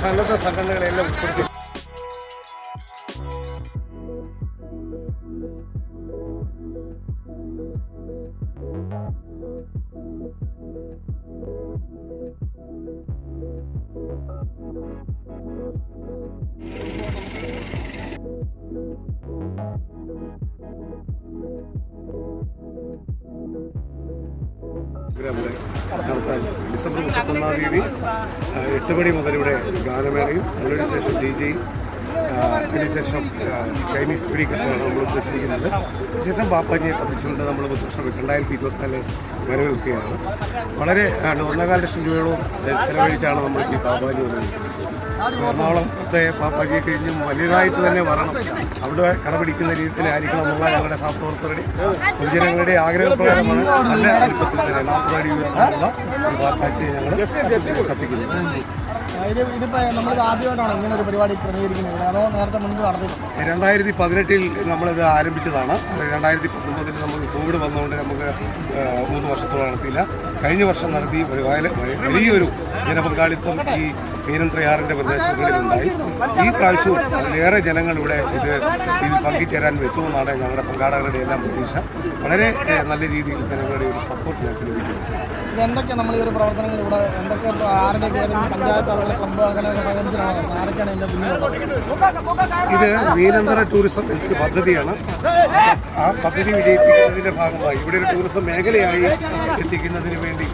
സന്നദ്ധ സംഘടനകളെല്ലാം ഉൾപ്പെടുത്തി നടത്താൻ ഡിസംബർ 31-ാം തീയതി 8 മണി മുതൽ ഇവിടെ ഗാനമേളയും അതിനുശേഷം DJ അതിനുശേഷം ചൈനീസ് പിടിക്കലാണ് നമ്മൾ ഉദ്ദേശിക്കുന്നത്. അതിനുശേഷം ബാപ്പാജിയെ കത്തിച്ചുകൊണ്ട് നമ്മൾ വർഷം 2024 വരവേൽക്കുകയാണ്. വളരെ 1.25 ലക്ഷം രൂപയോളം ചിലവഴിച്ചാണ് നമ്മൾ ഈ ബാപ്പാജി വന്നിരിക്കുന്നത്. എറണാകുളത്തെ ബാപ്പാജിയെ കഴിഞ്ഞും വലിയതായിട്ട് തന്നെ വരണം, അവിടെ കടപിടിക്കുന്ന രീതിയിലായിരിക്കണം എന്നുള്ള ഞങ്ങളുടെ സഹപ്രവർത്തകരുടെ പൊതുജനങ്ങളുടെ ആഗ്രഹപ്രകാരമാണ് നല്ല എളുപ്പത്തിൽ തന്നെ 40 അടി ഉയരത്തിലുള്ള ബാപ്പാജിയെ ഞങ്ങൾ കത്തിക്കുന്നത്. ഇതിപ്പോൾ നമ്മൾ ആദ്യമായിട്ടാണ് ഇങ്ങനെ ഒരു പരിപാടി ക്രമീകരിക്കുന്നത്, അതോ നേരത്തെ മുൻപ് നടത്തിയിട്ടുണ്ട്? 2018 നമ്മളിത് ആരംഭിച്ചതാണ്. 2019 നമ്മൾ കോവിഡ് വന്നുകൊണ്ട് നമുക്ക് 3 വർഷത്തോളം നടത്തിയില്ല. കഴിഞ്ഞ വർഷം നടത്തി വലിയൊരു ജനപങ്കാളിത്തം ഈ മീനന്ത്രയാറിൻ്റെ പ്രദേശങ്ങളിലുണ്ടായി. ഈ പ്രാവശ്യവും അതിലേറെ ജനങ്ങൾ ഇവിടെ ഇതിൽ പങ്കുചേരാൻ എത്തുമെന്നാണ് ഞങ്ങളുടെ സംഘാടകരുടെ എല്ലാം പ്രതീക്ഷ. വളരെ നല്ല രീതിയിൽ ജനങ്ങളുടെ ഒരു സപ്പോർട്ട് ഞങ്ങൾക്ക് ലഭിക്കുന്നു. എന്തൊക്കെയാണ് നമ്മൾ ഈ ഒരു പ്രവർത്തനങ്ങളിലൂടെ എന്തൊക്കെ ആരുടെ പഞ്ചായത്ത് അതുപോലെ ക്ലബ്ബ് അങ്ങനെയൊക്കെ സഹകരിച്ചാണ് ആരൊക്കെയാണ് ഇതിൻ്റെ പിന്നിലുള്ളത്? ഇത് മീനന്തര ടൂറിസം എന്നൊരു പദ്ധതിയാണ്. ആ പദ്ധതി വിജയിപ്പിക്കുന്നതിൻ്റെ ഭാഗമായി ഇവിടെ ഒരു ടൂറിസം മേഖലയായി എത്തിക്കുന്നതിന് വേണ്ടി